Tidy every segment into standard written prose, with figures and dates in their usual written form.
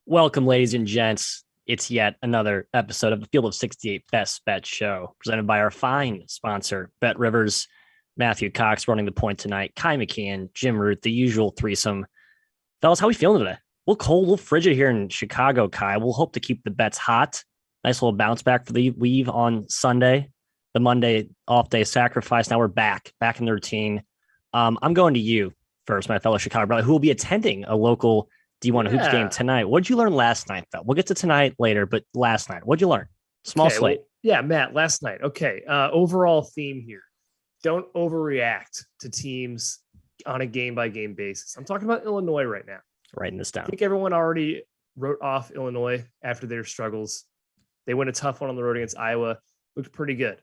Welcome, ladies and gents. It's yet another episode of the Field of 68 Best Bet Show, presented by our fine sponsor, BetRivers. Matthew Cox running the point tonight. Kai McKeon, Jim Root, the usual threesome. Fellas, how we feeling today? A little cold, a little frigid here in Chicago, Kai. We'll hope to keep the bets hot. Nice little bounce back for the weave on Sunday. The Monday off day sacrifice. Now we're back in the routine. I'm going to you first, my fellow Chicago brother, who will be attending a local D1 Hoops game tonight. What did you learn last night, though? We'll get to tonight later, but last night, what'd you learn? Small slate. Well, Matt, last night. Okay. Overall theme here. Don't overreact to teams on a game-by-game basis. I'm talking about Illinois right now. Writing this down. I think everyone already wrote off Illinois after their struggles. They win a tough one on the road against Iowa. Looked pretty good.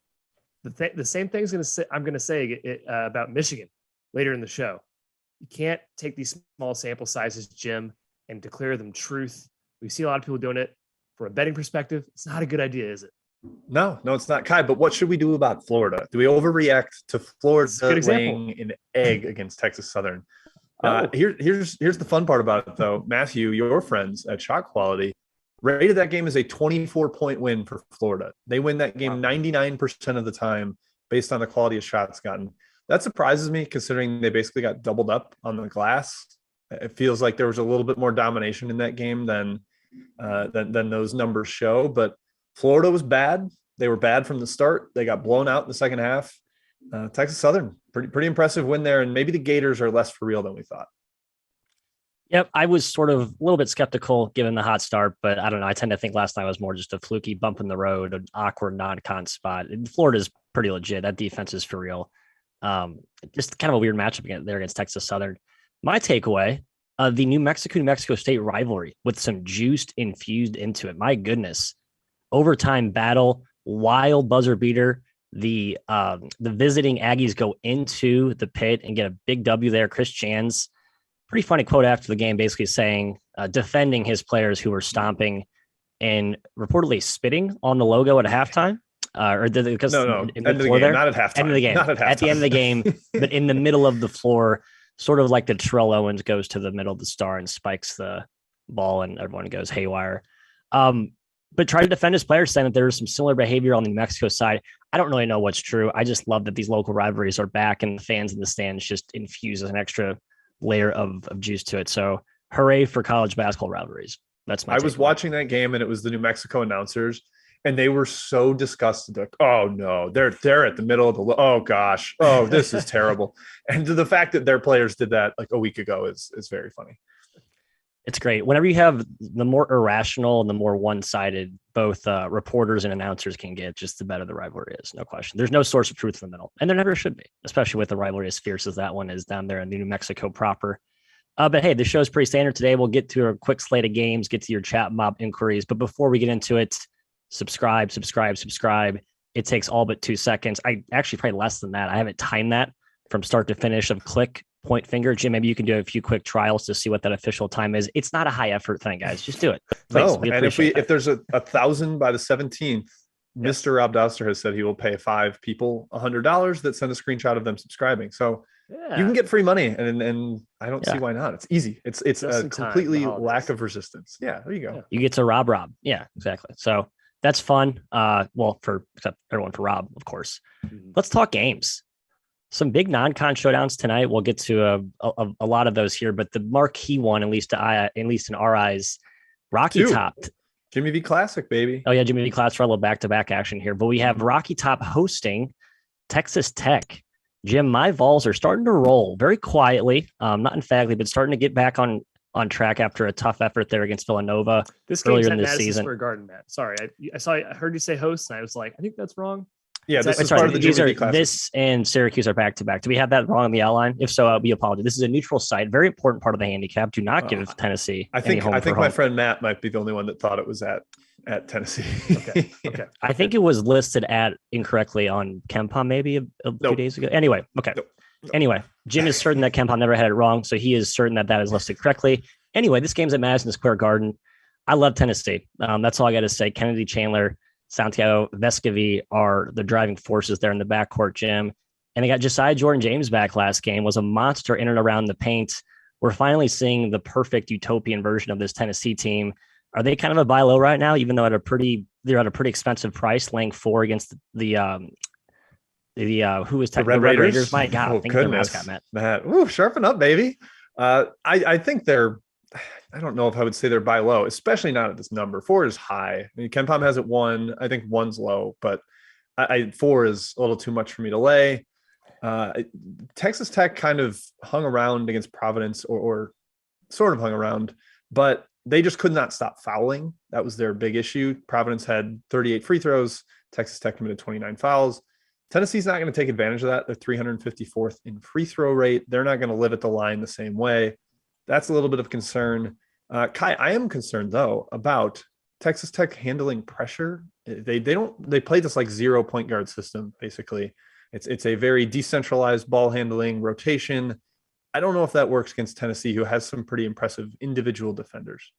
The same thing's I'm going to say about Michigan later in the show. You can't take these small sample sizes, Jim, and declare them truth. We see a lot of people doing it. From a betting perspective, it's not a good idea, is it? No, it's not, Kai. But what should we do about Florida? Do we overreact to Florida laying an egg against Texas Southern? No. Here's the fun part about it, though. Matthew, your friends at Shot Quality rated that game as a 24-point win for Florida. They win that game 99% of the time based on the quality of shots gotten. That surprises me, considering they basically got doubled up on the glass. It feels like there was a little bit more domination in that game than those numbers show. But Florida was bad. They were bad from the start. They got blown out in the second half. Texas Southern, pretty impressive win there. And maybe the Gators are less for real than we thought. Yep, I was sort of a little bit skeptical given the hot start, but I don't know. I tend to think last night was more just a fluky bump in the road, an awkward non-con spot. Florida's pretty legit. That defense is for real. Just kind of a weird matchup there against Texas Southern. My takeaway, the New Mexico State rivalry with some juice infused into it. My goodness. Overtime battle, wild buzzer beater. The visiting Aggies go into the pit and get a big W there. Chris Chan's pretty funny quote after the game, basically saying, defending his players who were stomping and reportedly spitting on the logo at halftime. Because end of the game, there? Not at halftime. End of the game. Not at halftime. At the end of the game, but in the middle of the floor, sort of like the Terrell Owens goes to the middle of the star and spikes the ball, and everyone goes haywire. But try to defend his players, saying that there was some similar behavior on the New Mexico side. I don't really know what's true. I just love that these local rivalries are back, and the fans in the stands just infuse an extra layer of juice to it. So hooray for college basketball rivalries. That's my I was watching that game, and it was the New Mexico announcers, and they were so disgusted. Like, oh no, they're at the middle of oh gosh, oh, this is terrible. And the fact that their players did that like a week ago is very funny. It's great. Whenever you have the more irrational and the more one-sided both reporters and announcers can get, just the better the rivalry is. No question. There's no source of truth in the middle, and there never should be, especially with the rivalry as fierce as that one is down there in New Mexico proper. But hey, the show's pretty standard today. We'll get to a quick slate of games, get to your chat mob inquiries. But before we get into it, subscribe. It takes all but 2 seconds. I actually probably less than that. I haven't timed that from start to finish of click, point, finger. Jim, maybe you can do a few quick trials to see what that official time is. It's not a high effort thing, guys. Just do it. Please. No, and if there's a 1,000 by the 17th, Mr. Rob Doster has said he will pay 5 people $100 that send a screenshot of them subscribing. So you can get free money, and I don't see why not. It's easy. It's a completely lack of resistance. Yeah, there you go. You get to Rob. Yeah, exactly. So that's fun. Except everyone for Rob, of course. Let's talk games. Some big non-con showdowns tonight. We'll get to a lot of those here, but the marquee one, at least in our eyes, Rocky Top. Jimmy V Classic, baby. Oh yeah, Jimmy V Classic for a little back-to-back action here. But we have Rocky Top hosting Texas Tech. Jim, my Vols are starting to roll very quietly, not emphatically, but starting to get back on track after a tough effort there against Villanova earlier in the season. Square Garden, Matt. Sorry, I heard you say host, and I was like, I think that's wrong. Yeah, this is part of the Jimmy V Classic. This and Syracuse are back-to-back. Do we have that wrong on the outline? If so, we apologize. This is a neutral site, very important part of the handicap. Do not give Tennessee. I think my friend Matt might be the only one that thought it was at Tennessee. Okay. I think it was listed at incorrectly on KenPom maybe a few days ago. Anyway, okay. Nope. Anyway, Jim is certain that KenPom never had it wrong, so he is certain that is listed correctly. Anyway, this game's at Madison Square Garden. I love Tennessee. That's all I got to say. Kennedy Chandler, Santiago Vescovi are the driving forces there in the backcourt, Jim. And they got Josiah Jordan-James back last game, was a monster in and around the paint. We're finally seeing the perfect utopian version of this Tennessee team. Are they kind of a buy low right now, even though they're at a pretty expensive price, laying 4 against the who is the Red Raiders? My God, oh, I think goodness, mascot, Matt. Ooh, sharpen up, baby. I think they're. I don't know if I would say they're buy low, especially not at this number. 4 is high. I mean, KenPom has it 1. I think 1's low, but 4 is a little too much for me to lay. Texas Tech kind of hung around against Providence, or sort of hung around, but they just could not stop fouling. That was their big issue. Providence had 38 free throws. Texas Tech committed 29 fouls. Tennessee's not going to take advantage of that. They're 354th in free throw rate. They're not going to live at the line the same way. That's a little bit of concern. Kai, I am concerned though about Texas Tech handling pressure. They play this like 0 point guard system. Basically, it's a very decentralized ball handling rotation. I don't know if that works against Tennessee, who has some pretty impressive individual defenders.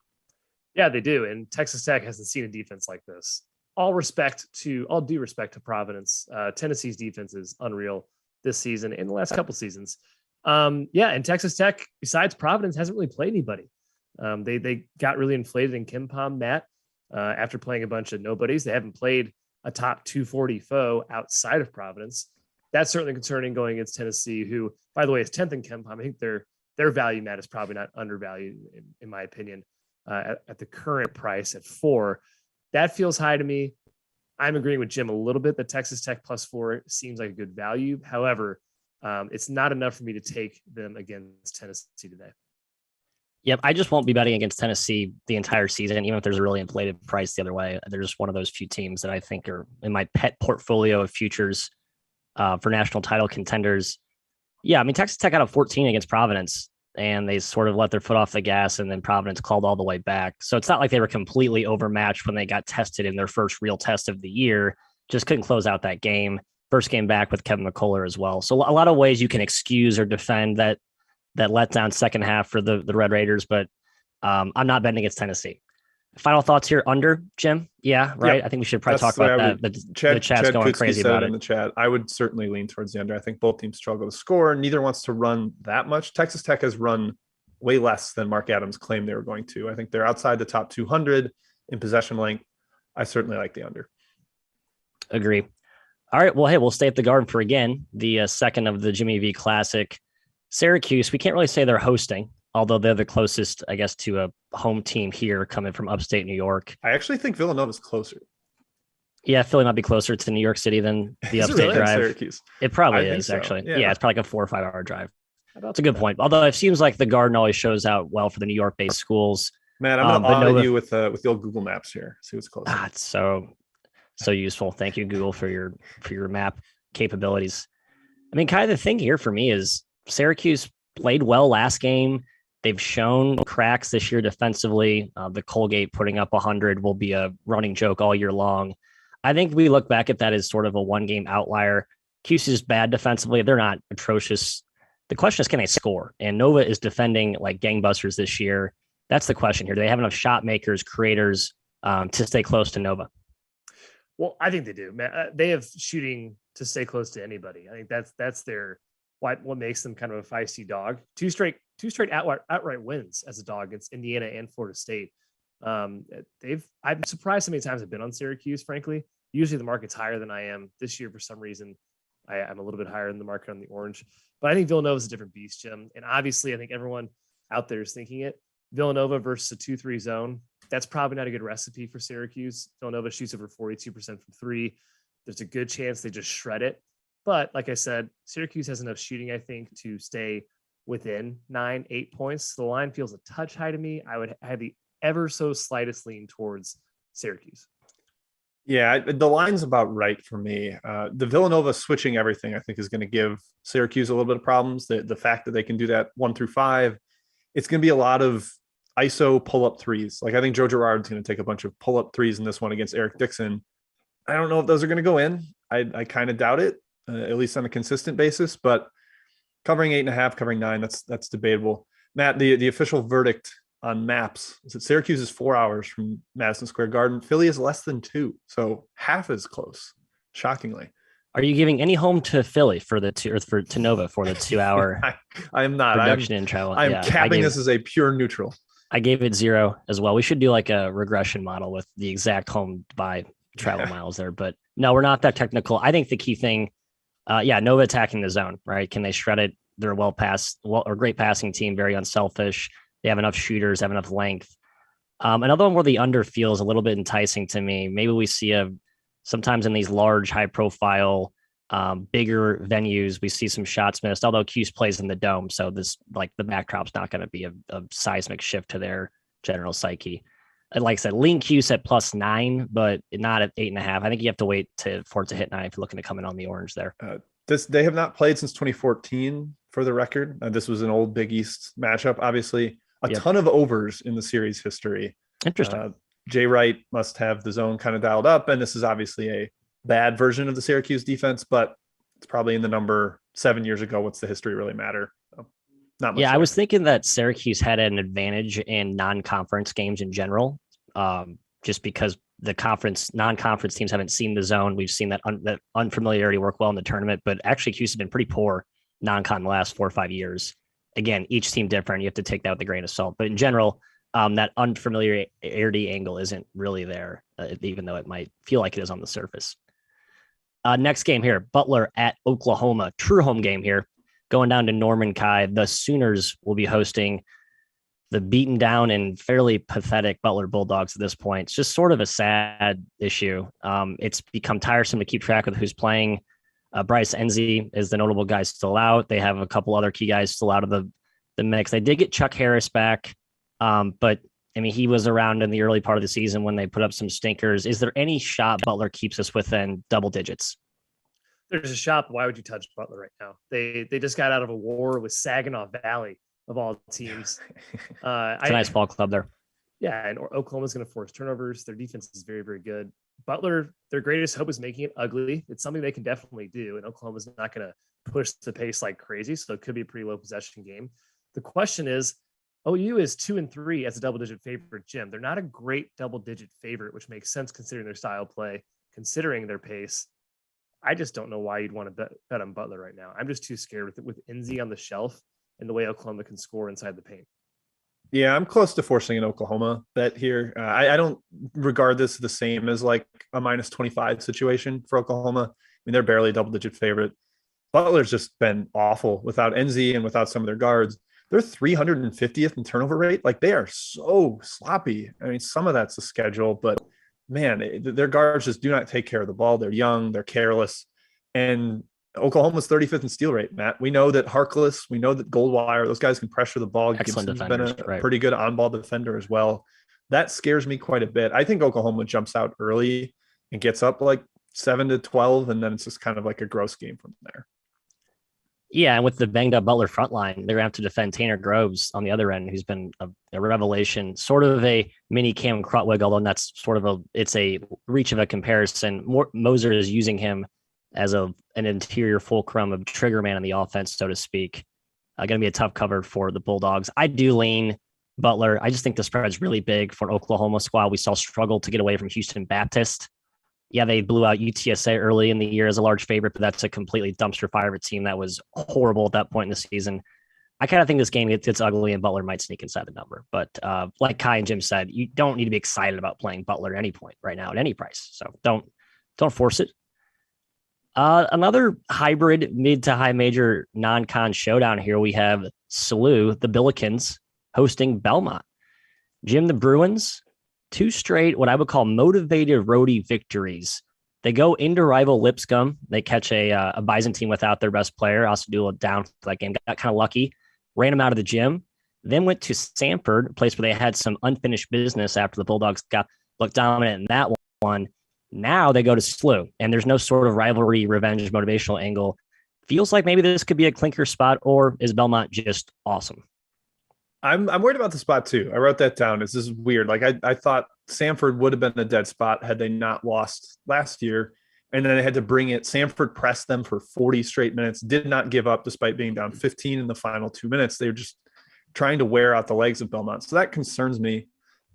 Yeah, they do. And Texas Tech hasn't seen a defense like this. All due respect to Providence. Tennessee's defense is unreal this season and the last couple seasons. And Texas Tech, besides Providence, hasn't really played anybody. They got really inflated in KenPom, Matt, after playing a bunch of nobodies. They haven't played a top 240 foe outside of Providence. That's certainly concerning going against Tennessee, who, by the way, is 10th in KenPom. I think their value, Matt, is probably not undervalued, in my opinion, at the current price at 4. That feels high to me. I'm agreeing with Jim a little bit that Texas Tech +4 seems like a good value. However, it's not enough for me to take them against Tennessee today. Yep, I just won't be betting against Tennessee the entire season, even if there's a really inflated price the other way. They're just one of those few teams that I think are in my pet portfolio of futures for national title contenders. Yeah, I mean, Texas Tech got a 14 against Providence, and they sort of let their foot off the gas, and then Providence called all the way back. So it's not like they were completely overmatched when they got tested in their first real test of the year. Just couldn't close out that game. First game back with Kevin McCullough as well. So a lot of ways you can excuse or defend that letdown second half for the Red Raiders, but I'm not betting against Tennessee. Final thoughts here, under, Jim? Yeah, right? Yep. I think we should probably talk about that. The chat's going crazy about it. In the chat, I would certainly lean towards the under. I think both teams struggle to score. Neither wants to run that much. Texas Tech has run way less than Mark Adams claimed they were going to. I think they're outside the top 200 in possession length. I certainly like the under. Agree. All right. Well, hey, we'll stay at the Garden for, again, the second of the Jimmy V Classic. Syracuse, we can't really say they're hosting, although they're the closest, I guess, to a home team here coming from upstate New York. I actually think Villanova's closer. Yeah, Philly might be closer to New York City than the upstate really? drive. Syracuse. It probably is, so. Actually. Yeah, it's probably like a 4 or 5 hour drive. That's a good point. Although it seems like the Garden always shows out well for the New York-based schools. Man, I'm going to audit you with the old Google Maps here. See what's closer. It's so useful. Thank you, Google, for your map capabilities. I mean, kind of the thing here for me is Syracuse played well last game. They've shown cracks this year defensively. The Colgate putting up 100 will be a running joke all year long. I think we look back at that as sort of a one-game outlier. Cuse is bad defensively. They're not atrocious. The question is, can they score? And Nova is defending like gangbusters this year. That's the question here. Do they have enough shot makers, creators to stay close to Nova? Well, I think they do, man. They have shooting to stay close to anybody. I think that's their what makes them kind of a feisty dog. Two straight outright wins as a dog against Indiana and Florida State. I'm surprised how many times I've been on Syracuse, frankly. Usually the market's higher than I am. This year, for some reason, I'm a little bit higher in the market on the orange. But I think Villanova is a different beast, Jim. And obviously, I think everyone out there is thinking it. Villanova versus a 2-3 zone, that's probably not a good recipe for Syracuse. Villanova shoots over 42% from 3. There's a good chance they just shred it. But like I said, Syracuse has enough shooting, I think, to stay within 9-8 points. The line feels a touch high to me. I would have the ever so slightest lean towards Syracuse. Yeah, the line's about right for me. The Villanova switching everything, I think, is going to give Syracuse a little bit of problems. The fact that they can do that 1 through 5, it's going to be a lot of ISO pull-up threes. Like, I think Joe Girard's going to take a bunch of pull-up threes in this one against Eric Dixon. I don't know if those are going to go in. I kind of doubt it, at least on a consistent basis. But covering 8.5, covering 9, that's debatable. Matt, the official verdict on maps is that Syracuse is 4 hours from Madison Square Garden. Philly is less than 2, so half as close. Shockingly. Are you giving any home to Philly for the to Nova for the 2 hour? I am not production in travel. I'm capping this as a pure neutral. I gave it 0 as well. We should do like a regression model with the exact home by travel miles there. But no, we're not that technical. I think the key thing, Nova attacking the zone, right? Can they shred it? They're a great passing team, very unselfish. They have enough shooters, have enough length. Another one where the under feels a little bit enticing to me. Maybe we see sometimes in these large, high profile, bigger venues, we see some shots missed, although Cuse plays in the dome. So this, like, the backdrop's not going to be a seismic shift to their general psyche. And like I said, lean Cuse at +9, but not at 8.5. I think you have to wait for it to hit 9 if you're looking to come in on the orange there. They have not played since 2014 for the record. This was an old Big East matchup, obviously. A ton of overs in the series history. Interesting. Jay Wright must have the zone kind of dialed up, and this is obviously a bad version of the Syracuse defense, but it's probably in the number 7 years ago. What's the history really matter? So, not much. Yeah, I was thinking that Syracuse had an advantage in non-conference games in general, just because the non-conference teams haven't seen the zone. We've seen that unfamiliarity work well in the tournament, but actually Cuse has been pretty poor non-con the last 4 or 5 years. Again, each team different. You have to take that with a grain of salt. But in general, that unfamiliarity angle isn't really there, even though it might feel like it is on the surface. Next game here, Butler at Oklahoma. True home game here. Going down to Norman Kai. The Sooners will be hosting the beaten down and fairly pathetic Butler Bulldogs at this point. It's just sort of a sad issue. It's become tiresome to keep track of who's playing. Bryce Enzi is the notable guy still out. They have a couple other key guys still out of the mix. They did get Chuck Harris back, but I mean, he was around in the early part of the season when they put up some stinkers. Is there any shot Butler keeps us within double digits? There's a shot. Why would you touch Butler right now? They just got out of a war with Saginaw Valley of all teams. It's a nice ball club there. Yeah, and Oklahoma's going to force turnovers. Their defense is very, very good. Butler, their greatest hope is making it ugly. It's something they can definitely do, and Oklahoma's not going to push the pace like crazy, so it could be a pretty low possession game. The question is, OU is 2-3 as a double-digit favorite, Jim. They're not a great double-digit favorite, which makes sense considering their style of play, considering their pace. I just don't know why you'd want to bet on Butler right now. I'm just too scared with Enzi on the shelf and the way Oklahoma can score inside the paint. Yeah, I'm close to forcing an Oklahoma bet here. I don't regard this the same as like a -25 situation for Oklahoma. I mean, they're barely a double-digit favorite. Butler's just been awful without Enzi and without some of their guards. They're 350th in turnover rate. Like, they are so sloppy. I mean, some of that's the schedule, but man, their guards just do not take care of the ball. They're young, they're careless, and Oklahoma's 35th in steal rate, Matt. We know that Harkless, we know that Goldwire, those guys can pressure the ball. Excellent Gibson's defenders, been a right. pretty good on-ball defender as well. That scares me quite a bit. I think Oklahoma jumps out early and gets up like 7-12, and then it's just kind of like a gross game from there. Yeah, and with the banged up Butler front line, they're going to have to defend Tanner Groves on the other end, who's been a revelation, sort of a mini Cam Crutwig, although that's sort of it's a reach of a comparison. Moser is using him as an interior fulcrum of trigger man on the offense, so to speak. Going to be a tough cover for the Bulldogs. I do lean Butler. I just think the spread's really big for an Oklahoma squad. We saw struggle to get away from Houston Baptist. Yeah, they blew out UTSA early in the year as a large favorite, but that's a completely dumpster fire of a team that was horrible at that point in the season. I kind of think this game gets ugly and Butler might sneak inside the number. But like Kai and Jim said, you don't need to be excited about playing Butler at any point right now at any price. So don't force it. Another hybrid mid to high major non-con showdown here. We have SLU, the Billikens, hosting Belmont. Jim, the Bruins, 2 straight, what I would call motivated roadie victories. They go into rival Lipscomb. They catch a Bison team without their best player. Osceola down for that game. Got kind of lucky. Ran them out of the gym. Then went to Sanford, a place where they had some unfinished business after the Bulldogs looked dominant in that one. Now they go to SLU, and there's no sort of rivalry, revenge, motivational angle. Feels like maybe this could be a clinker spot, or is Belmont just awesome? I'm worried about the spot too. I wrote that down. This is weird. Like I thought Sanford would have been a dead spot had they not lost last year. And then they had to bring it. Sanford pressed them for 40 straight minutes, did not give up despite being down 15 in the final 2 minutes. They were just trying to wear out the legs of Belmont. So that concerns me.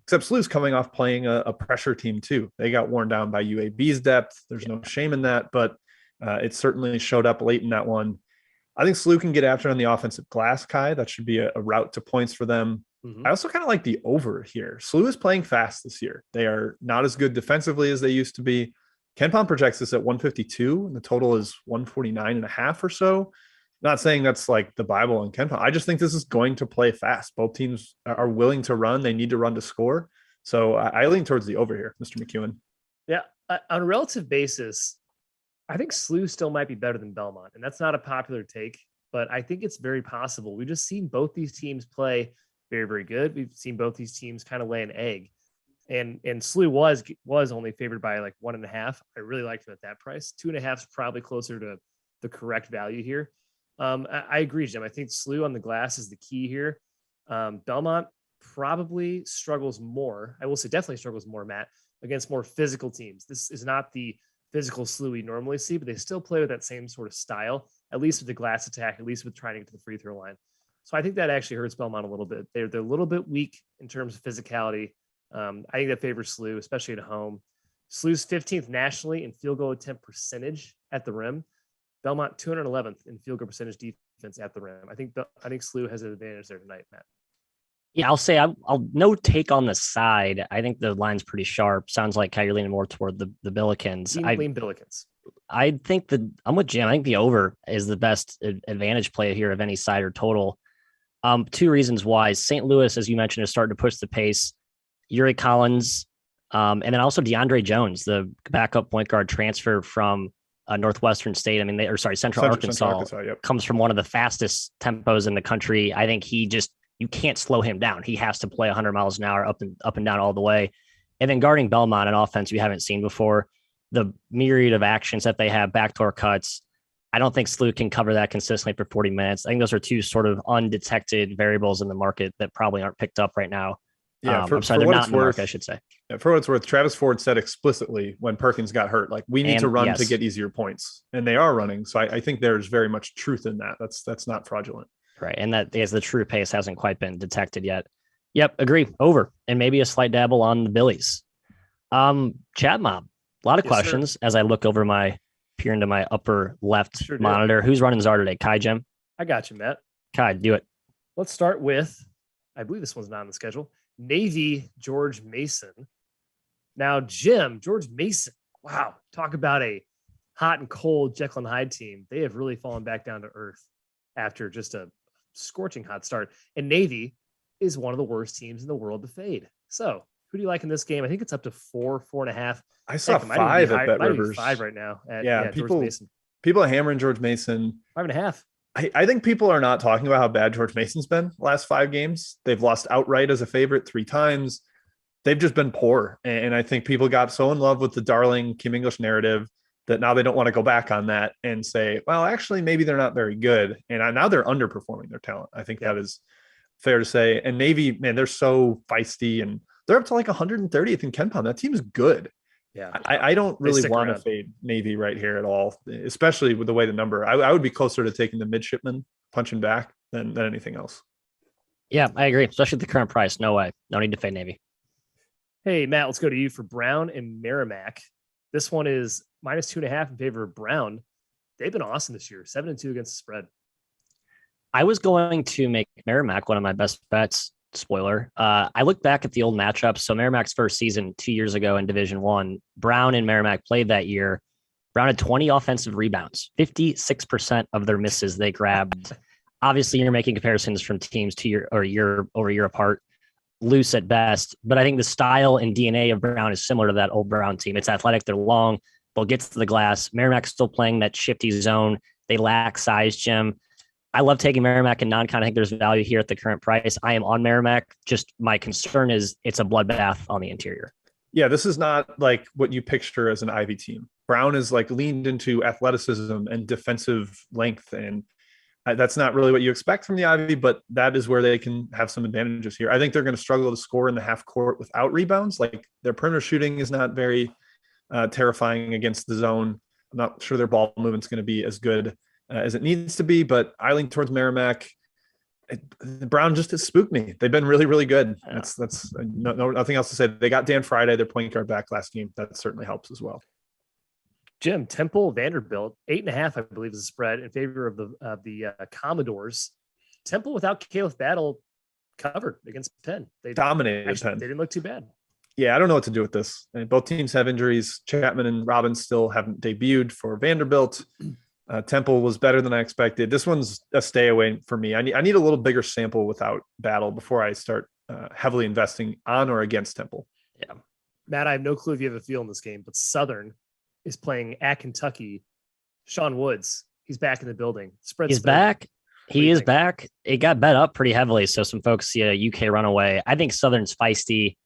Except SLU's coming off playing a pressure team too. They got worn down by UAB's depth. There's no shame in that, but it certainly showed up late in that one. I think SLU can get after it on the offensive glass, Kai. That should be a route to points for them. I also kind of like the over here. SLU is playing fast this year. They are not as good defensively as they used to be. KenPom projects this at 152, and the total is 149 and a half or so. Not saying that's like the Bible in KenPom. I just think this is going to play fast. Both teams are willing to run. They need to run to score. So I lean towards the over here, Mr. McEwen. Yeah, on a relative basis, I think SLU still might be better than Belmont, and that's not a popular take, but I think it's very possible. We've just seen both these teams play very, very good. We've seen both these teams kind of lay an egg, and SLU was only favored by like 1.5. I really liked it at that price. 2.5 is probably closer to the correct value here. I agree, Jim. I think SLU on the glass is the key here. Belmont probably struggles more. I will say definitely struggles more, Matt, against more physical teams. This is not the physical SLU we normally see, but they still play with that same sort of style, at least with the glass attack, at least with trying to get to the free throw line. So I think that actually hurts Belmont a little bit. They're a little bit weak in terms of physicality. I think that favors SLU, especially at home. SLU's 15th nationally in field goal attempt percentage at the rim. Belmont 211th in field goal percentage defense at the rim. I think SLU has an advantage there tonight, Matt. Yeah, I'll say I'll no take on the side. I think the line's pretty sharp. Sounds like how you're leaning more toward the Billikens. I lean Billikens. I think I'm with Jim. I think the over is the best advantage play here of any side or total. Two reasons why. St. Louis, as you mentioned, is starting to push the pace. Yuri Collins, and then also DeAndre Jones, the backup point guard transfer from Northwestern State. I mean, Central Arkansas yep. Comes from one of the fastest tempos in the country. I think you can't slow him down. He has to play 100 miles an hour up and down all the way. And then guarding Belmont, an offense we haven't seen before, the myriad of actions that they have, backdoor cuts. I don't think SLU can cover that consistently for 40 minutes. I think those are two sort of undetected variables in the market that probably aren't picked up right now. Yeah, they're not in the market, I should say. Yeah, for what it's worth, Travis Ford said explicitly when Perkins got hurt, like, we need to run to get easier points. And they are running. So I think there's very much truth in that. That's not fraudulent. Right. And that is the true pace hasn't quite been detected yet. Yep. Agree. Over. And maybe a slight dabble on the Billies. Chat mob. A lot of questions as I look over peer into my upper left monitor. Who's running Czar today? Kai, Jim? I got you, Matt. Kai, do it. Let's start with, I believe this one's not on the schedule, Navy George Mason. Now, Jim, George Mason. Wow. Talk about a hot and cold Jekyll and Hyde team. They have really fallen back down to earth after just a scorching hot start. And Navy is one of the worst teams in the world to fade. So who do you like in this game? I think it's up to 4.5. I saw 5 at BetRivers. 5 right now. People are hammering George Mason. 5.5. I think people are not talking about how bad George Mason's been the last 5 games. They've lost outright as a favorite 3 times. They've just been poor. And I think people got so in love with the darling Kim English narrative that now they don't want to go back on that and say, well, actually, maybe they're not very good. And now they're underperforming their talent. I think that is fair to say. And Navy, man, they're so feisty and they're up to like 130th in KenPom. That team's good. Yeah. I don't really want to fade Navy right here at all, especially with the way the number, I would be closer to taking the midshipman punching back than anything else. Yeah, I agree. Especially at the current price. No way. No need to fade Navy. Hey, Matt, let's go to you for Brown and Merrimack. This one is -2.5 in favor of Brown. They've been awesome this year, 7-2 against the spread. I was going to make Merrimack one of my best bets. Spoiler. I looked back at the old matchups. So Merrimack's first season 2 years ago in Division I, Brown and Merrimack played that year. Brown had 20 offensive rebounds, 56% of their misses they grabbed. Obviously, you're making comparisons from teams year over year apart, loose at best. But I think the style and DNA of Brown is similar to that old Brown team. It's athletic. They're long. They'll get to the glass. Merrimack's still playing that shifty zone. They lack size, Jim. I love taking Merrimack and non-con. I think there's value here at the current price. I am on Merrimack. Just my concern is it's a bloodbath on the interior. Yeah, this is not like what you picture as an Ivy team. Brown is like leaned into athleticism and defensive length, and that's not really what you expect from the Ivy, but that is where they can have some advantages here. I think they're going to struggle to score in the half court without rebounds. Like, their perimeter shooting is not very terrifying against the zone. I'm not sure their ball movement's going to be as good as it needs to be, but I lean towards Merrimack. Brown just has spooked me. They've been really, really good. Yeah. That's nothing else to say. They got Dan Friday, their point guard, back last game. That certainly helps as well. Jim, Temple Vanderbilt, 8.5, I believe, is the spread in favor of the Commodores. Temple without Caleb Battle covered against Penn. They dominated Penn. They didn't look too bad. Yeah, I don't know what to do with this. I mean, both teams have injuries. Chapman and Robbins still haven't debuted for Vanderbilt. Temple was better than I expected. This one's a stay away for me. I need a little bigger sample without Battle before I start heavily investing on or against Temple. Yeah. Matt, I have no clue if you have a feel in this game, but Southern is playing at Kentucky. Sean Woods, he's back in the building. He's back. He is back. It got bet up pretty heavily, so some folks see a UK runaway. I think Southern's feisty.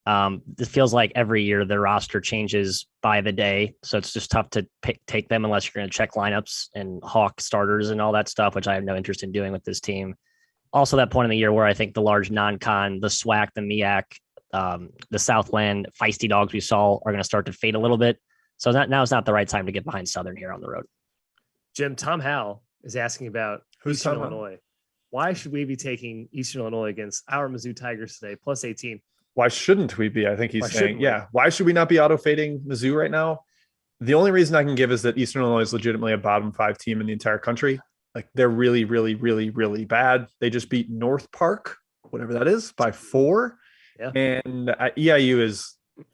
It feels like every year their roster changes by the day, so it's just tough to take them unless you're going to check lineups and hawk starters and all that stuff, which I have no interest in doing with this team. Also, that point in the year where I think the large non-con, the SWAC, the MEAC, the Southland feisty dogs we saw are going to start to fade a little bit. So now is not the right time to get behind Southern here on the road. Jim, Tom Howell is asking about Eastern Illinois. Why should we be taking Eastern Illinois against our Mizzou Tigers today, plus 18? Why shouldn't we be? I think he's saying, why should we not be auto-fading Mizzou right now? The only reason I can give is that Eastern Illinois is legitimately a bottom 5 team in the entire country. Like, they're really, really, really, really bad. They just beat North Park, whatever that is, by 4. Yeah. And EIU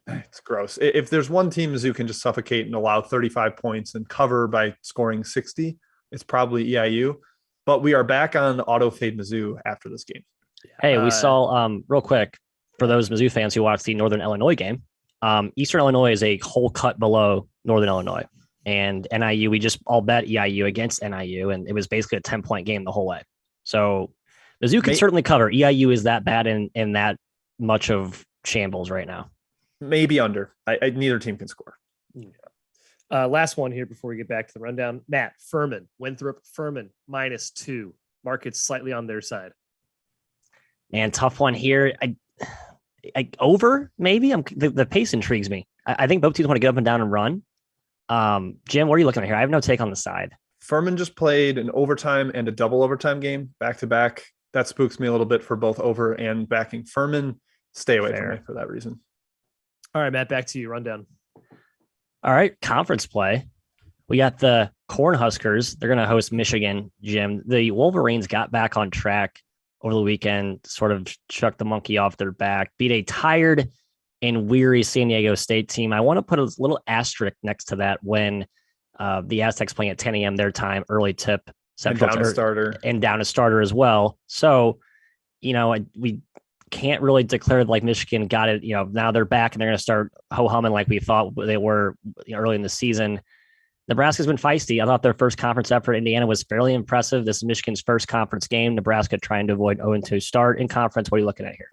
it's gross. If there's one team Mizzou can just suffocate and allow 35 points and cover by scoring 60, it's probably EIU. But we are back on auto-fade Mizzou after this game. Hey, we saw, real quick, for those Mizzou fans who watched the Northern Illinois game, Eastern Illinois is a whole cut below Northern Illinois. And NIU, we just all bet EIU against NIU, and it was basically a 10-point game the whole way. So Mizzou can certainly cover. EIU is that bad in that much of shambles right now. Maybe under. Neither team can score. Last one here before we get back to the rundown. Matt, Furman, Winthrop, Furman, -2. Markets slightly on their side. And tough one here. I over maybe. The pace intrigues me. I think both teams want to get up and down and run. Jim, what are you looking at here? I have no take on the side. Furman just played an overtime and a double overtime game back to back. That spooks me a little bit for both over and backing Furman. Stay away from me for that reason. All right, Matt, back to you. Rundown. All right, conference play. We got the Cornhuskers. They're going to host Michigan, Jim. The Wolverines got back on track over the weekend, sort of chucked the monkey off their back, beat a tired and weary San Diego State team. I want to put a little asterisk next to that when the Aztecs playing at 10 a.m. their time, early tip. Central and down a starter. And down a starter as well. So, we can't really declare like Michigan got it. Now they're back and they're going to start ho-humming like we thought they were early in the season. Nebraska's been feisty. I thought their first conference effort, Indiana, was fairly impressive. This is Michigan's first conference game. Nebraska trying to avoid 0-2 start in conference. What are you looking at here?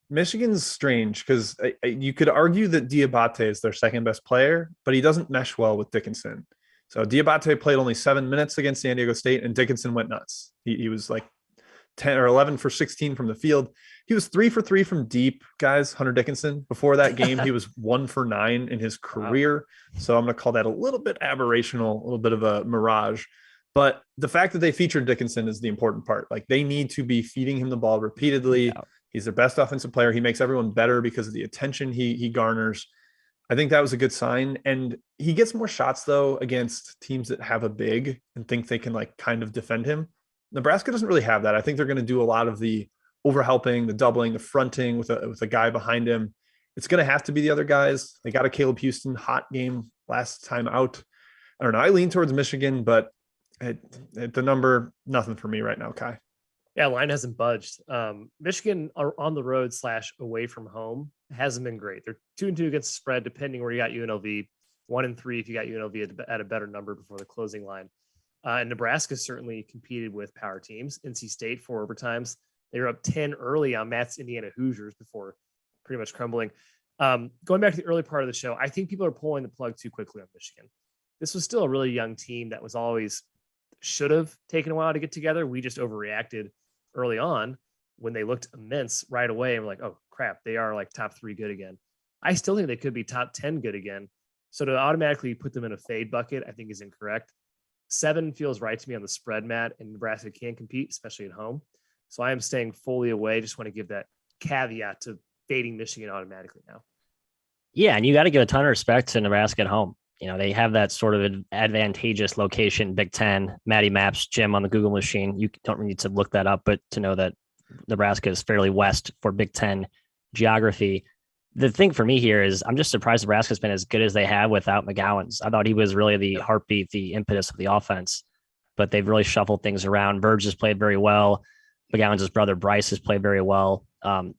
Michigan's strange because you could argue that Diabate is their second best player, but he doesn't mesh well with Dickinson. So Diabate played only 7 minutes against San Diego State, and Dickinson went nuts. He was like 10 or 11 for 16 from the field. He was 3 for 3 from deep, guys. Hunter Dickinson. Before that game, he was 1 for 9 in his career. Wow. So I'm going to call that a little bit aberrational, a little bit of a mirage. But the fact that they featured Dickinson is the important part. Like, they need to be feeding him the ball repeatedly. Yeah. He's their best offensive player. He makes everyone better because of the attention he garners. I think that was a good sign. And he gets more shots, though, against teams that have a big and think they can kind of defend him. Nebraska doesn't really have that. I think they're going to do a lot of the overhelping, the doubling, the fronting with a guy behind him. It's going to have to be the other guys. They got a Caleb Houston hot game last time out. I don't know. I lean towards Michigan, but at the number, nothing for me right now, Kai. Yeah, line hasn't budged. Michigan on the road / away from home hasn't been great. They're 2-2 against the spread, depending where you got UNLV. 1-3 if you got UNLV at a better number before the closing line. And Nebraska certainly competed with power teams. NC State 4 overtimes. They were up 10 early on Matt's Indiana Hoosiers before pretty much crumbling. Going back to the early part of the show, I think people are pulling the plug too quickly on Michigan. This was still a really young team that was always should have taken a while to get together. We just overreacted early on when they looked immense right away. And we're like, oh crap, they are like top 3 good again. I still think they could be top 10 good again. So to automatically put them in a fade bucket, I think is incorrect. 7 feels right to me on the spread, Matt, and Nebraska can compete, especially at home. So I am staying fully away. Just want to give that caveat to fading Michigan automatically now. Yeah, and you got to give a ton of respect to Nebraska at home. They have that sort of advantageous location, Big Ten, Matty Maps, Jim on the Google machine. You don't need to look that up, but to know that Nebraska is fairly west for Big Ten geography. The thing for me here is I'm just surprised Nebraska's been as good as they have without McGowan's. I thought he was really the heartbeat, the impetus of the offense, but they've really shuffled things around. Verge has played very well. McGowan's brother Bryce has played very well.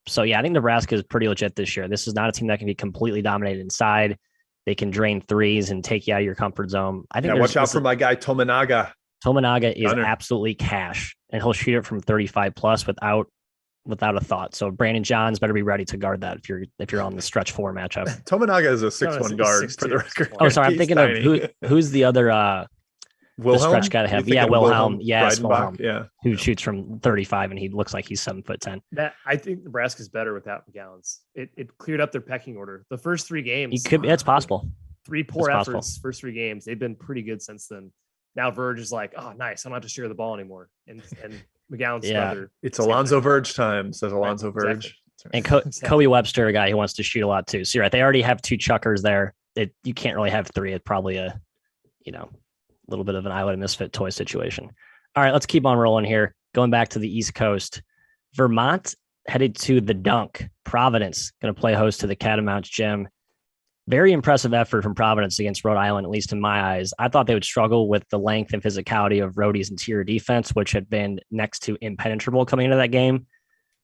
So yeah, I think Nebraska is pretty legit this year. This is not a team that can be completely dominated inside. They can drain threes and take you out of your comfort zone. I think watch out for my guy Tominaga. Tominaga is absolutely cash, and he'll shoot it from 35 plus without a thought. So Brandon Johns better be ready to guard that if you're on the stretch 4 matchup. Tominaga is a 6'1" guard for the record. Oh, sorry, I'm thinking tiny. Of who's the other the stretch guy to have. Yeah, Wilhelm. Yes, Wilhelm. Yeah, who shoots from 35 and he looks like he's 7'10". I think Nebraska's better without McGowan's. It cleared up their pecking order. The first 3 games, he could. It's possible. 3 poor efforts. First 3 games, they've been pretty good since then. Now Verge is like, oh, nice. I don't have to share the ball anymore. And McGowan's brother. It's Alonzo Verge time, says Alonzo Verge. Exactly. And Kobe Webster, a guy who wants to shoot a lot too. So you're right. They already have 2 chuckers there. You can't really have 3. It's probably a little bit of an Iowa misfit toy situation. All right, let's keep on rolling here. Going back to the East Coast, Vermont headed to the Dunk. Providence going to play host to the Catamounts Gym. Very impressive effort from Providence against Rhode Island, at least in my eyes. I thought they would struggle with the length and physicality of Rhodey's interior defense, which had been next to impenetrable coming into that game.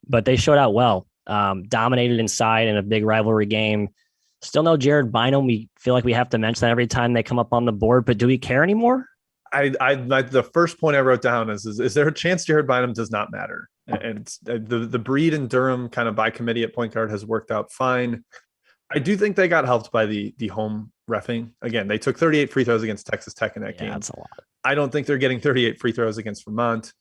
But they showed out well, dominated inside in a big rivalry game. Still no Jared Bynum. We feel like we have to mention that every time they come up on the board, but do we care anymore? The first point I wrote down is there a chance Jared Bynum does not matter? And the Breed and Durham kind of by committee at point guard has worked out fine. I do think they got helped by the home reffing. Again, they took 38 free throws against Texas Tech in that game. That's a lot. I don't think they're getting 38 free throws against Vermont.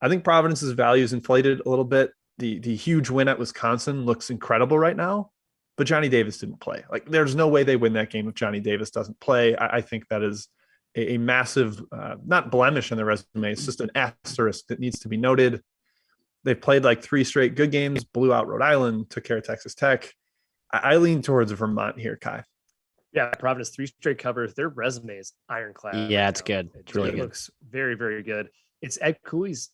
I think Providence's value is inflated a little bit. The huge win at Wisconsin looks incredible right now, but Johnny Davis didn't play. Like, there's no way they win that game if Johnny Davis doesn't play. I think that is a massive, not blemish in their resume. It's just an asterisk that needs to be noted. They've played like 3 straight good games, blew out Rhode Island, took care of Texas Tech. I lean towards Vermont here, Kai. Yeah, Providence 3 straight covers. Their resume is ironclad. Yeah, it's good. It's really good. It looks very, very good. It's Ed Cooley's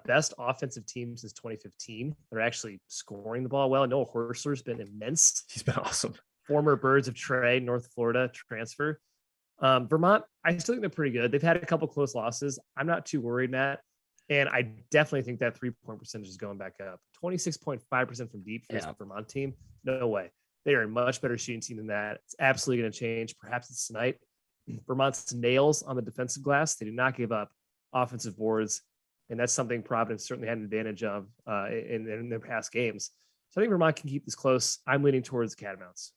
best offensive team since 2015. They're actually scoring the ball well. Noah Horstler's been immense. He's been awesome. Former Birds of Trey, North Florida transfer. Vermont, I still think they're pretty good. They've had a couple close losses. I'm not too worried, Matt. And I definitely think that 3-point percentage is going back up. 26.5% from deep for this Vermont team. No way. They are a much better shooting team than that. It's absolutely going to change. Perhaps it's tonight. Vermont's nails on the defensive glass. They do not give up offensive boards. And that's something Providence certainly had an advantage of in their past games. So I think Vermont can keep this close. I'm leaning towards the Catamounts.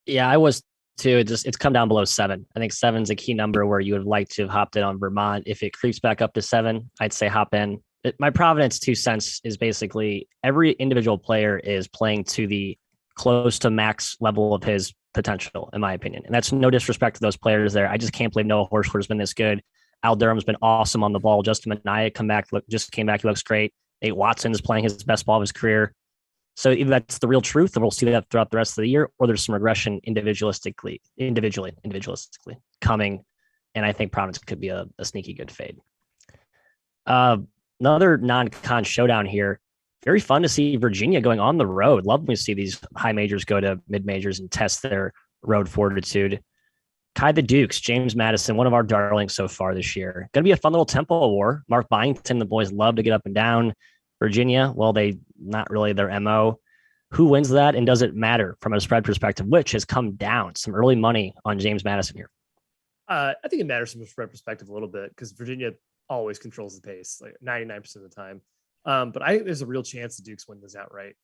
Yeah, I was too. It's come down below 7. I think 7's a key number where you would like to have hopped in on Vermont. If it creeps back up to 7, I'd say hop in. My Providence 2 cents is basically every individual player is playing to the close to max level of his potential, in my opinion. And that's no disrespect to those players there. I just can't believe Noah Horschler's been this good. Al Durham's been awesome on the ball. Justin Minaya came back. He looks great. Nate Watson is playing his best ball of his career. So either that's the real truth, and we'll see that throughout the rest of the year, or there's some regression individually coming. And I think Providence could be a sneaky good fade. Another non-con showdown here. Very fun to see Virginia going on the road. Love when we see these high majors go to mid majors and test their road fortitude. Kai the Dukes, James Madison, one of our darlings so far this year. Going to be a fun little tempo war. Mark Byington, the boys love to get up and down. Virginia, well, they not really their MO. Who wins that, and does it matter from a spread perspective, which has come down? Some early money on James Madison here. I think it matters from a spread perspective a little bit because Virginia always controls the pace, like 99% of the time. But I think there's a real chance the Dukes win this outright.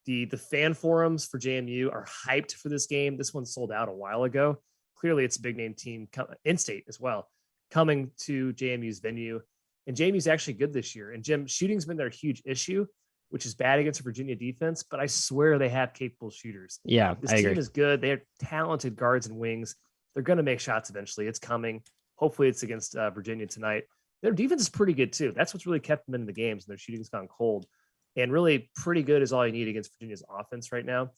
The fan forums for JMU are hyped for this game. This one sold out a while ago. Clearly, it's a big name team, in-state as well, coming to JMU's venue. And JMU's actually good this year. And Jim, shooting's been their huge issue, which is bad against a Virginia defense. But I swear they have capable shooters. Yeah, this team is good. They have talented guards and wings. They're going to make shots eventually. It's coming. Hopefully, it's against Virginia tonight. Their defense is pretty good too. That's what's really kept them in the games, and their shooting's gone cold. And really pretty good is all you need against Virginia's offense right now.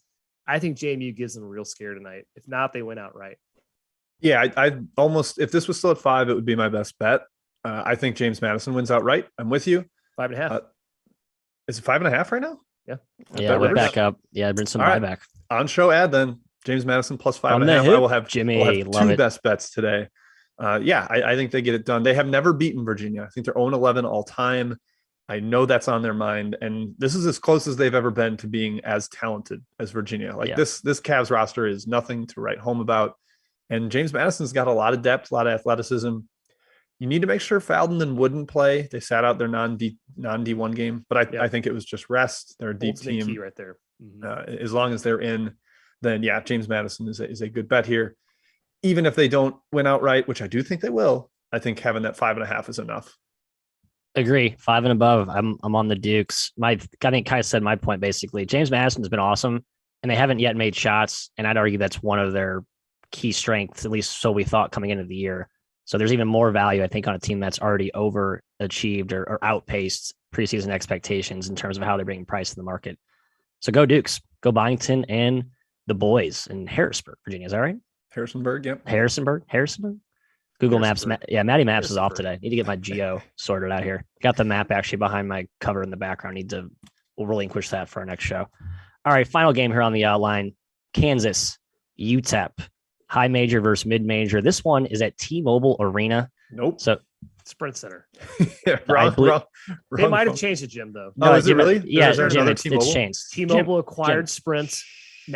I think JMU gives them a real scare tonight. If not, they win outright. Yeah, I almost, if this was still at 5, it would be my best bet. I think James Madison wins outright. I'm with you. 5.5. Is it 5.5 right now? Yeah. Yeah, we're back up. Yeah, bring some buyback. On show ad then. James Madison plus 5.5. I will have Jimmy. We'll have two best bets today. I think they get it done. They have never beaten Virginia. I think they're 0-11 all time. I know that's on their mind, and this is as close as they've ever been to being as talented as Virginia. This Cavs roster is nothing to write home about, and James Madison's got a lot of depth, a lot of athleticism. You need to make sure Faldon and Wooden play. They sat out their non-D1 game, but I think it was just rest. They're a deep team key right there. Mm-hmm. As long as they're in, then James Madison is a good bet here. Even if they don't win outright, which I do think they will, I think having that 5.5 is enough. Agree. 5 and above. I'm on the Dukes. I think Kai said my point basically. James Madison's been awesome, and they haven't yet made shots. And I'd argue that's one of their key strengths, at least so we thought coming into the year. So there's even more value, I think, on a team that's already overachieved or outpaced preseason expectations in terms of how they're bringing price to the market. So go Dukes, go Byington and the boys in Harrisburg, Virginia. Is that right? Harrisonburg, yep. Harrisonburg. Google Maps. Matty Maps is off today. Need to get my geo sorted out here. Got the map actually behind my cover in the background. We'll relinquish that for our next show. All right, final game here on the outline. Kansas, UTEP, high major versus mid major. This one is at T-Mobile Arena. Nope. So Sprint Center. wrong. They might have changed it, Jim, though. No, is it really? Yeah, Jim, it's changed. T-Mobile acquired Sprint.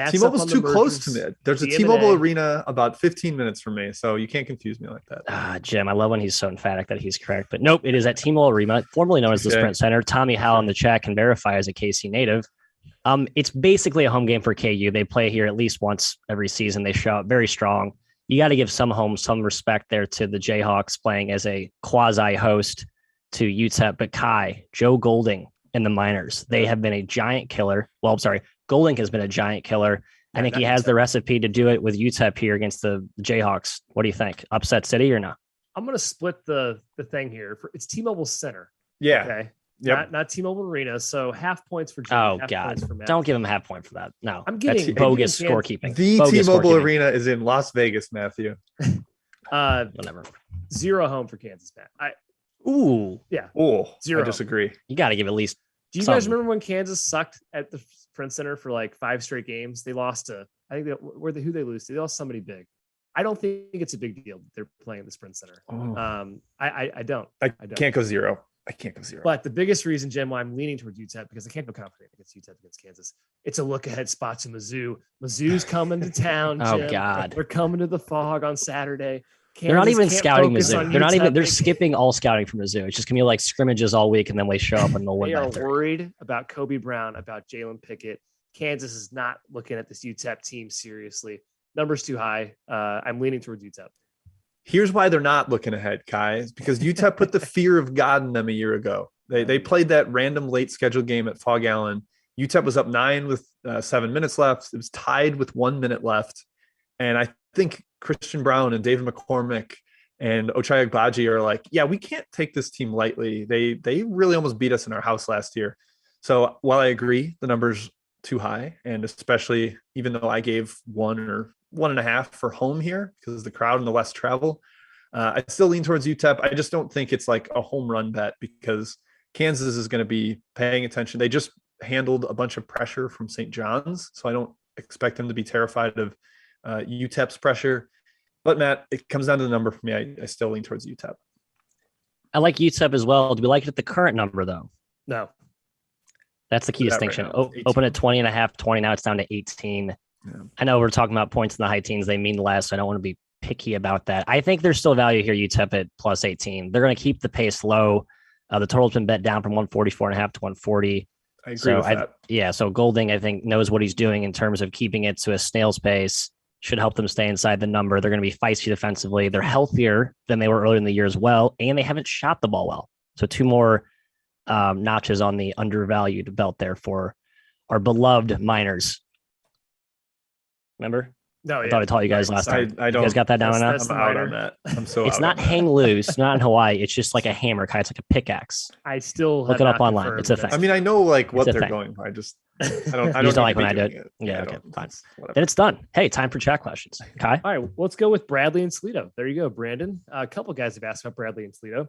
T-Mobile's too close to me. There's a T-Mobile Arena about 15 minutes from me, so you can't confuse me like that. Jim, I love when he's so emphatic that he's correct. But nope, it is at T-Mobile Arena, formerly known as the Sprint Center. Tommy Howell in the chat can verify as a KC native. It's basically a home game for KU. They play here at least once every season. They show up very strong. You got to give some respect there to the Jayhawks playing as a quasi-host to UTEP. But Kai, Joe Golding and the Miners, they have been a giant killer. Well, I'm sorry. Golding has been a giant killer. I think he has the recipe to do it with UTEP here against the Jayhawks. What do you think? Upset City or not? I'm going to split the thing here. It's T-Mobile Center. Yeah. Okay. Yep. Not T-Mobile Arena. So half points for Jimmy. Oh, God. Don't give him half point for that. No. That's bogus scorekeeping. The T-Mobile Arena is in Las Vegas, Matthew. Whatever. 0 home for Kansas, Matt. Yeah. Oh, 0. I disagree. You got to give at least. Do you guys remember when Kansas sucked at the Sprint Center for like 5 straight games? They lost to, I think, who they lose to? They lost somebody big. I don't think it's a big deal that they're playing at the Sprint Center. I don't. I can't go 0. I can't go 0. But the biggest reason, Jim, why I'm leaning towards UTEP, because I can't feel confident against UTEP against Kansas. It's a look ahead spot to Mizzou. Mizzou's coming to town. Jim. Oh, God. They're coming to the Fog on Saturday. They're not even scouting Mizzou. They're skipping all scouting from Mizzou. It's just gonna be like scrimmages all week, and then they show up and they'll win. They are worried about Kobe Brown, about Jalen Pickett. Kansas is not looking at this UTEP team seriously. Number's too high. I'm leaning towards UTEP. Here's why they're not looking ahead, Kai. It's because UTEP put the fear of God in them a year ago. They played that random late scheduled game at Fog Allen. UTEP was up 9 with 7 minutes left. It was tied with 1 minute left. And I think Christian Brown and David McCormick and Ochai Agbaji are like, yeah, we can't take this team lightly. They really almost beat us in our house last year. So while I agree the number's too high, and especially even though I gave 1 or 1.5 for home here because of the crowd and the less travel, I still lean towards UTEP. I just don't think it's like a home run bet because Kansas is going to be paying attention. They just handled a bunch of pressure from St. John's, so I don't expect them to be terrified of UTEP's pressure. But Matt, it comes down to the number for me. I still lean towards UTEP. I like UTEP as well. Do we like it at the current number though? No. That's the key distinction. Right open at 20.5, 20. Now it's down to 18. Yeah. I know we're talking about points in the high teens. They mean less. So I don't want to be picky about that. I think there's still value here. UTEP at plus 18. They're going to keep the pace low. The total's been bet down from 144.5 to 140. I agree with that. Yeah. So Golding, I think, knows what he's doing in terms of keeping it to a snail's pace. Should help them stay inside the number. They're going to be feisty defensively. They're healthier than they were earlier in the year as well. And they haven't shot the ball well. So 2 more notches on the undervalued belt there for our beloved Miners. Remember? No, I thought I taught you guys last time. I don't. You guys got that down enough? I'm out on that. I'm so. It's not hang loose. Not in Hawaii. It's just like a hammer, Kai. It's like a pickaxe. I still look it up online. It's a thing. I mean, I know like what they're going for. I don't like when I do it. Yeah. Okay. Fine. Then it's done. Hey, time for chat questions. Kai. All right. Let's go with Bradley and Toledo. There you go, Brandon. A couple guys have asked about Bradley and Toledo.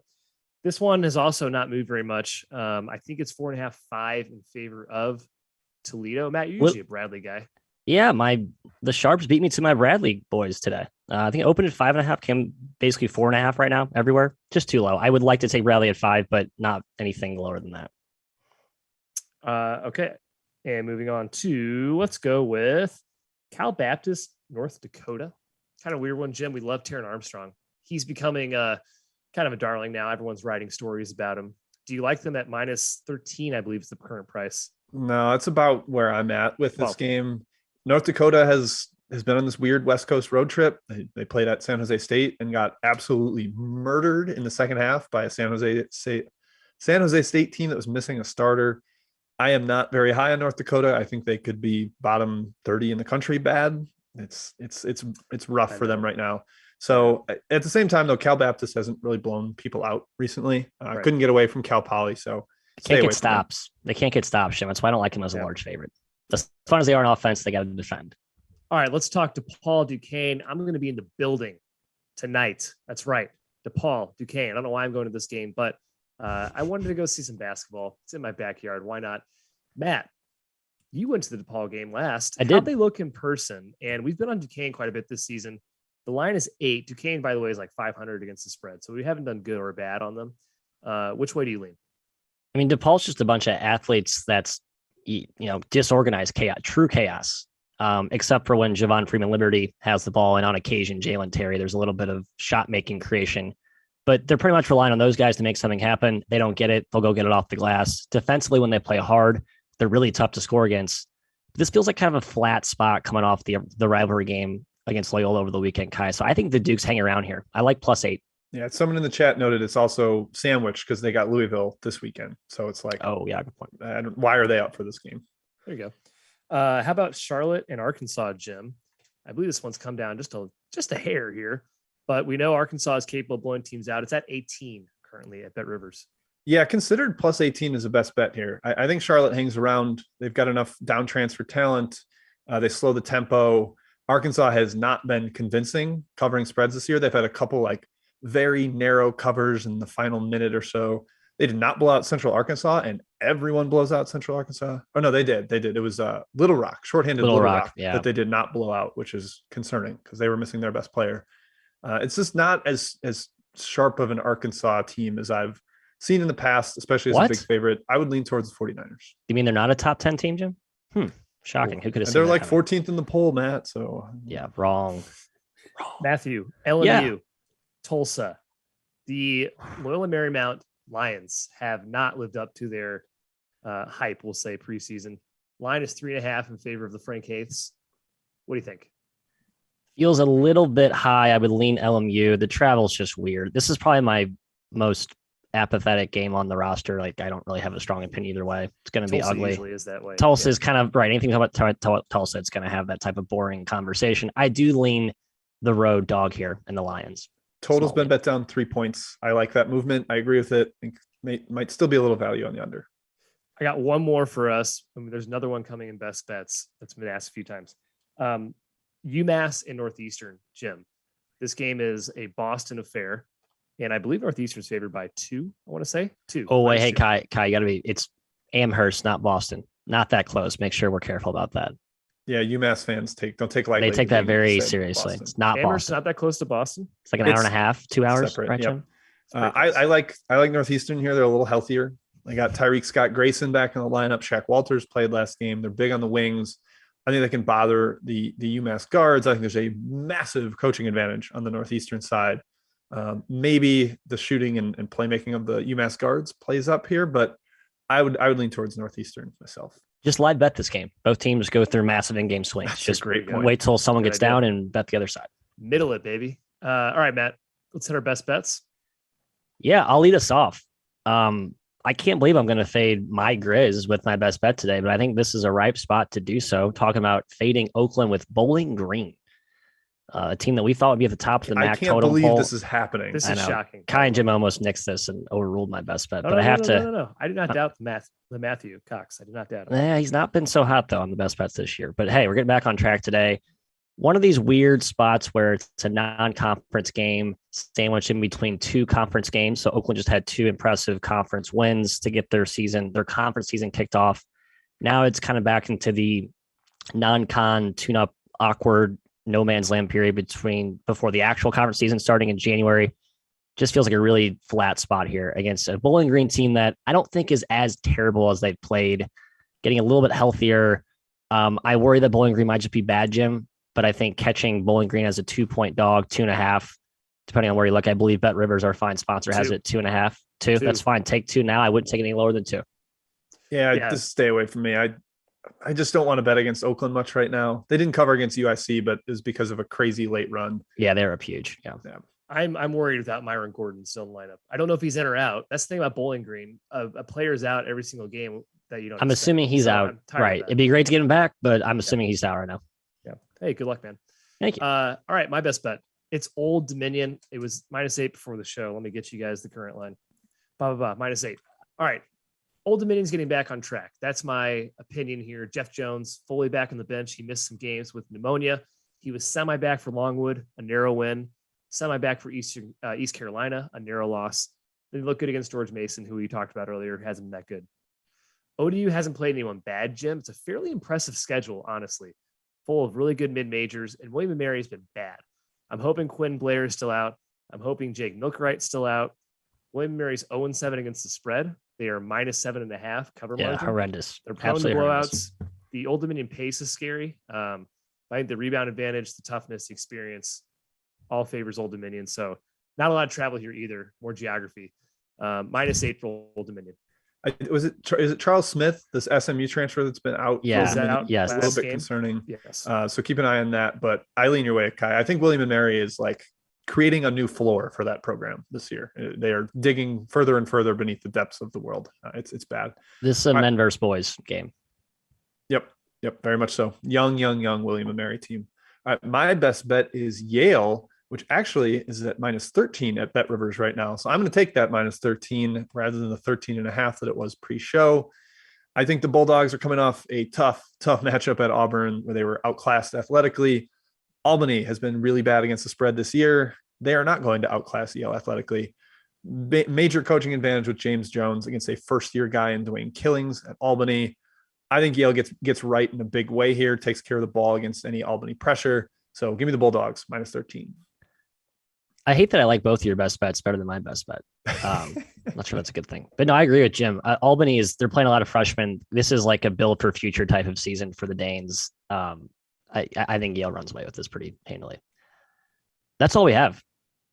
This one has also not moved very much. I think it's 4.5, 5 in favor of Toledo. Matt, you're usually a Bradley guy. Yeah, the Sharps beat me to my Bradley boys today. I think it opened at 5.5, came basically 4.5 right now everywhere. Just too low. I would like to take Bradley at 5, but not anything lower than that. Okay. And moving on to, let's go with Cal Baptist, North Dakota. Kind of weird one, Jim. We love Taron Armstrong. He's becoming kind of a darling now. Everyone's writing stories about him. Do you like them at minus 13, I believe is the current price? No, that's about where I'm at with this game. North Dakota has been on this weird West Coast road trip. They played at San Jose State and got absolutely murdered in the second half by a San Jose State team that was missing a starter. I am not very high on North Dakota. I think they could be bottom 30 in the country bad. It's rough for them right now. So at the same time, though, Cal Baptist hasn't really blown people out recently. Couldn't get away from Cal Poly, so can't get stops. They can't get stops, Jim. That's why I don't like them as a large favorite. As fun as they are on offense, they got to defend. All right, let's talk to Paul Duquesne. I'm going to be in the building tonight. That's right, DePaul Duquesne. I don't know why I'm going to this game, but I wanted to go see some basketball. It's in my backyard. Why not? Matt, you went to the DePaul game last. I did. How'd they look in person? And we've been on Duquesne quite a bit this season. The line is 8. Duquesne, by the way, is like 500 against the spread. So we haven't done good or bad on them. Which way do you lean? I mean, DePaul's just a bunch of athletes that's, disorganized chaos, true chaos, except for when Javon Freeman Liberty has the ball and on occasion Jalen Terry, there's a little bit of shot making creation. But they're pretty much relying on those guys to make something happen. They don't get it. They'll go get it off the glass. Defensively, when they play hard, they're really tough to score against. This feels like kind of a flat spot coming off the rivalry game against Loyola over the weekend, Kai. So I think the Dukes hang around here. I like +8. Yeah, someone in the chat noted it's also sandwiched because they got Louisville this weekend. So it's like, oh yeah, good point. Why are they up for this game? There you go. How about Charlotte and Arkansas, Jim? I believe this one's come down just a hair here, but we know Arkansas is capable of blowing teams out. It's at 18 currently at BetRivers. Yeah, considered +18 is the best bet here. I think Charlotte hangs around. They've got enough down transfer talent. They slow the tempo. Arkansas has not been convincing covering spreads this year. They've had a couple very narrow covers in the final minute or so. They did not blow out Central Arkansas, and everyone blows out Central Arkansas. Oh no, they did. It was Little Rock, shorthanded Little Rock that they did not blow out, which is concerning because they were missing their best player. It's just not as sharp of an Arkansas team as I've seen in the past, especially as a big favorite. I would lean towards the 49ers. You mean they're not a top 10 team, Jim? Shocking. Who could have seen they're like 14th in the poll, Matt. So yeah, wrong. Matthew, LMU, Tulsa. The Loyola Marymount Lions have not lived up to their hype, we'll say, preseason. Line is 3.5 in favor of the Frank Haiths. What do you think? Feels a little bit high. I would lean LMU. The travel's just weird. This is probably my most apathetic game on the roster. I don't really have a strong opinion either way. It's going to be ugly. Usually is that way. Tulsa is kind of right. Anything about Tulsa, it's going to have that type of boring conversation. I do lean the road dog here in the Lions. Total's been bet down 3 points. I like that movement. I agree with it. I think might still be a little value on the under. I got one more for us. There's another one coming in best bets that's been asked a few times. UMass and Northeastern, Jim. This game is a Boston affair, and I believe Northeastern's favored by 2. I want to say 2. Oh wait, hey Kai, you got to be. It's Amherst, not Boston. Not that close. Make sure we're careful about that. Yeah, UMass fans don't take lightly. They take that very seriously. Boston. It's not Amherst, Boston. not that close to Boston. It's like an hour and a half, 2 hours. Separate, right, Jim? I like Northeastern here. They're a little healthier. They got Tyreek Scott Grayson back in the lineup. Shaq Walters played last game. They're big on the wings. I think they can bother the UMass guards. I think there's a massive coaching advantage on the Northeastern side. Maybe the shooting and playmaking of the UMass guards plays up here, but I would lean towards Northeastern myself. Just live bet this game. Both teams go through massive in-game swings. That's just a great point. Wait till someone gets down and bet the other side. Middle it, baby. All right, Matt. Let's hit our best bets. Yeah, I'll lead us off. I can't believe I'm going to fade my Grizz with my best bet today, but I think this is a ripe spot to do so. Talking about fading Oakland with Bowling Green, a team that we thought would be at the top of the MAC totem pole. I can't believe this is happening. This is shocking. Kai and Jim almost nixed this and overruled my best bet, but I have to. No. I do not doubt the Matthew Cox. I do not doubt him. Yeah, he's not been so hot though on the best bets this year. But hey, we're getting back on track today. one of these weird spots where it's a non-conference game sandwiched in between two conference games. So Oakland just had two impressive conference wins to get their conference season kicked off. Now it's kind of back into the non-con tune-up awkward no man's land period before the actual conference season starting in January. Just feels like a really flat spot here against a Bowling Green team that I don't think is as terrible as they've played, getting a little bit healthier. I worry that Bowling Green might just be bad, Jim, but I think catching Bowling Green as a 2-point dog, 2.5, depending on where you look, I believe BetRivers, our fine sponsor, has it 2.5. Two. That's fine. Take 2 now. I wouldn't take any lower than 2. Yeah, just stay away from me. I just don't want to bet against Oakland much right now. They didn't cover against UIC, but it was because of a crazy late run. Yeah, they're up huge. Yeah. I'm worried without Myron Gordon still in the lineup. I don't know if he's in or out. That's the thing about Bowling Green. A player's out every single game that you don't. I'm assuming he's out. Right. It'd be great to get him back, but I'm assuming he's out right now. Yeah. Hey, good luck, man. Thank you. All right, my best bet. It's Old Dominion. It was -8 before the show. Let me get you guys the current line. -8. All right. Old Dominion's getting back on track. That's my opinion here. Jeff Jones fully back on the bench. He missed some games with pneumonia. He was semi-back for Longwood, a narrow win. Semi-back for East Carolina, a narrow loss. They look good against George Mason, who we talked about earlier, hasn't been that good. ODU hasn't played anyone bad, Jim. It's a fairly impressive schedule, honestly, full of really good mid-majors, and William & Mary has been bad. I'm hoping Quinn Blair is still out. I'm hoping Jake Milkwright's still out. William & Mary's 0-7 against the spread. They are -7.5 cover margin. Horrendous. They're prone to blowouts. The Old Dominion pace is scary. I think the rebound advantage, the toughness, the experience, all favors Old Dominion. So not a lot of travel here either. More geography. -8 for Old Dominion. Is it Charles Smith, this SMU transfer that's been out? Yeah. Yes. A little bit concerning. Yes. So keep an eye on that. But I lean your way, Kai. I think William & Mary is like creating a new floor for that program this year. They are digging further and further beneath the depths of the world. It's bad. This is a men versus boys game. Yep. Very much so. Young William & Mary team. All right, my best bet is Yale, which actually is at -13 at BetRivers right now. So I'm going to take that -13 rather than the 13.5 that it was pre-show. I think the Bulldogs are coming off a tough matchup at Auburn where they were outclassed athletically. Albany has been really bad against the spread this year. They are not going to outclass Yale athletically. Major coaching advantage with James Jones against a first-year guy in Dwayne Killings at Albany. I think Yale gets right in a big way here, takes care of the ball against any Albany pressure. So give me the Bulldogs, -13. I hate that I like both of your best bets better than my best bet. Not sure that's a good thing. But no, I agree with Jim. Albany they're playing a lot of freshmen. This is like a build for future type of season for the Danes. I think Yale runs away with this pretty handily. That's all we have,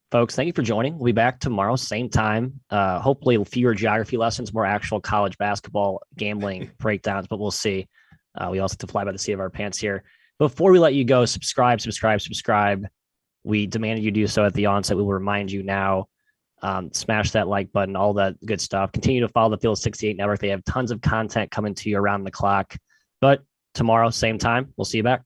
folks. Thank you for joining. We'll be back tomorrow, same time. Hopefully fewer geography lessons, more actual college basketball gambling breakdowns, but we'll see. We also have to fly by the seat of our pants here. Before we let you go, subscribe. We demanded you do so at the onset. We will remind you now. Smash that like button, all that good stuff. Continue to follow the Field 68 Network. They have tons of content coming to you around the clock. But tomorrow, same time, we'll see you back.